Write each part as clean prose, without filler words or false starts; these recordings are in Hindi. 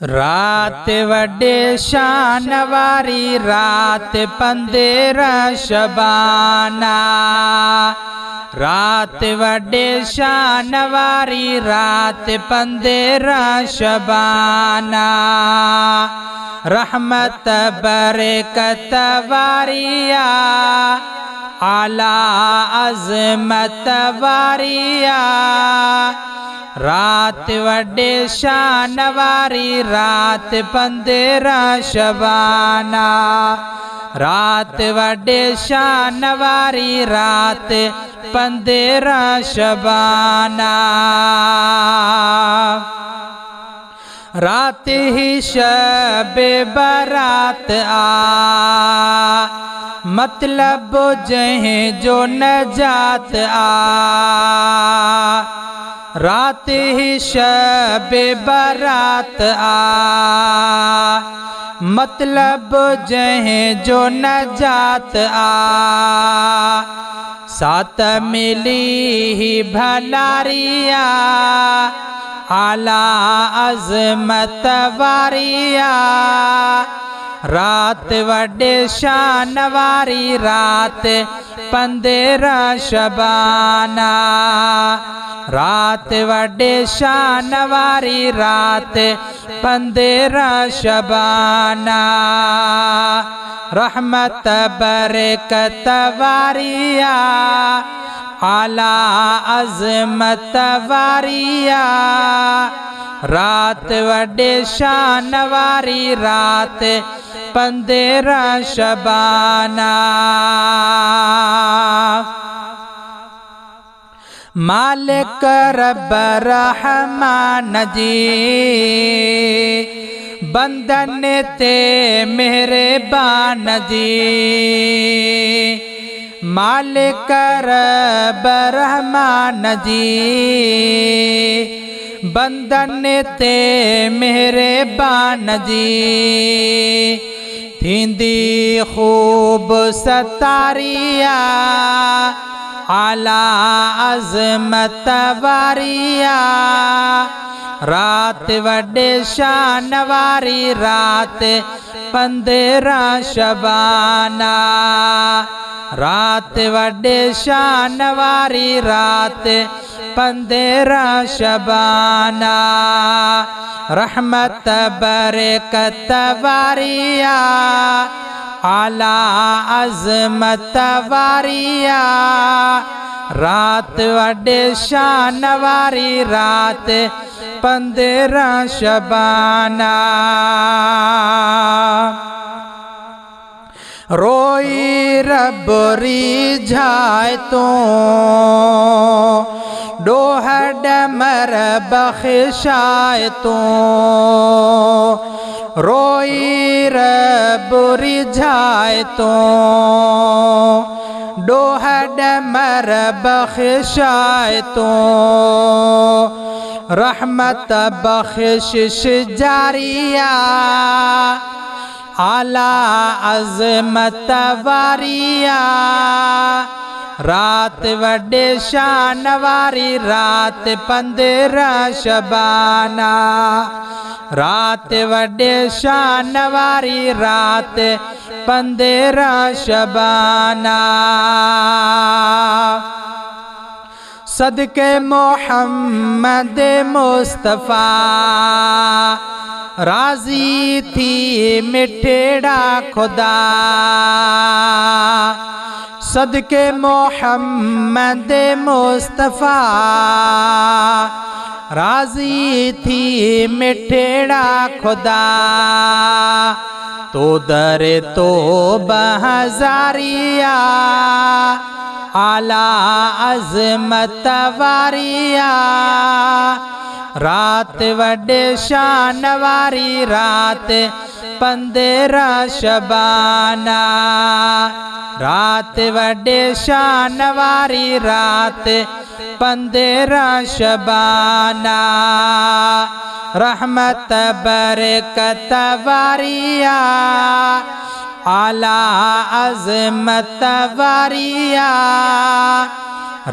रात वड्डे शान वारी रात 15 शबाना। रात वड्डे शान वारी रात 15 शबाना। रहमत बरकत वारिया आला अज़मत वारिया। रात वड्डे शान वारी रात 15 शबाना। रात वड्डे शान वारी रात 15 शबाना। रात ही शबे बरात मतलब जहें जो नजात रात ही शबे बरात मतलब जहें जो नजात सात मिली ही भलारिया आला अज़मत वारिया। रात वड्डे शान वारी रात 15 शबाना। रात वड्डे शान वारी रात 15 शबाना। रहमत बरकत वारिया आला अज़मत वारिया। रात वड्डे शान वारी रात 15 शबाना। मालिक रब रहमान जी बंदन ते मेहरबान जी। मालिक रब रहमान जी बंदन ते मेहरबान जी। थींदी खूब सतारिया आला अज़मत वारिया। रात वड्डे शान वारी रात 15 शबाना। रात वड्डे शान वारी रात 15 शबाना। रहमत बरकत वारिया आला अज़मत वारिया। रात वड्डे शान वारी रात 15 शबाना। रोई रब रिझाए तो डोहड मर बख्शाए तो। रोई रब रिझाए तो डोहड मर बख्शाए तो। रहमत बख्शिश जारिया आला अज़मत वारिया। रात वड्डे शान वारी रात 15 शबाना। रात वड्डे शान वारी रात 15 शबाना। सदके मोहम्मद मुस्तफ़ा राजी थी मिठेड़ा खुदा। सदके मोहम्मद मुस्तफ़ा राजी थी मिठेड़ा खुदा। तो दरे तो बहजारिया आला अज़मत वारिया। रात वड्डे शान वारी रात 15 शबाना। रात वड्डे शान वारी रात 15 शबाना। रहमत बरकत वारिया आला अज़मत वारिया।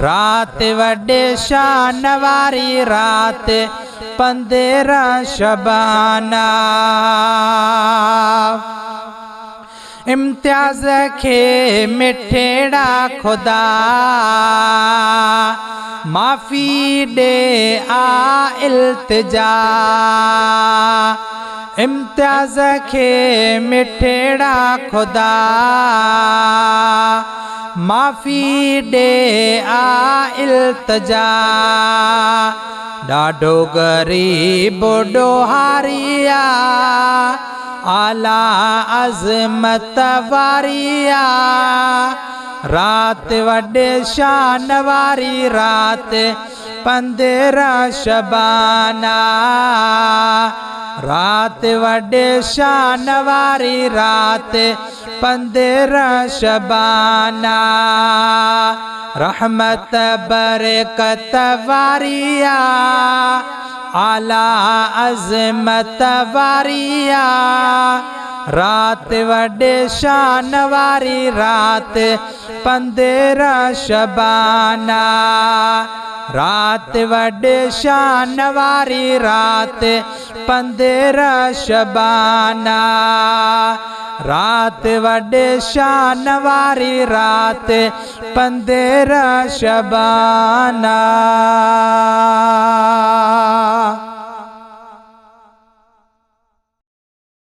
रात वड्डे शान वारी रात 15 शबाना। इम्तियाज खे मिठेड़ा खुदा माफ़ी दे आ इल्तिजा। इम्तियाज खे मिठेड़ा खुदा माफ़ी दे आ इल्तिजा। ॾाढो गरीब ॾोहारिया आला अज़मत वारिया। रात वड्डे शान वारी रात 15 शबाना। रात वड्डे शान वारी रात 15 शबाना। रहमत बरकत वारिया आला अज़मत वारिया। रात वड्डे शान वारी रात 15 शबाना। रात वड्डे शान वारी रात 15 शबाना। रात वड्डे शान वारी रात 15 शबाना।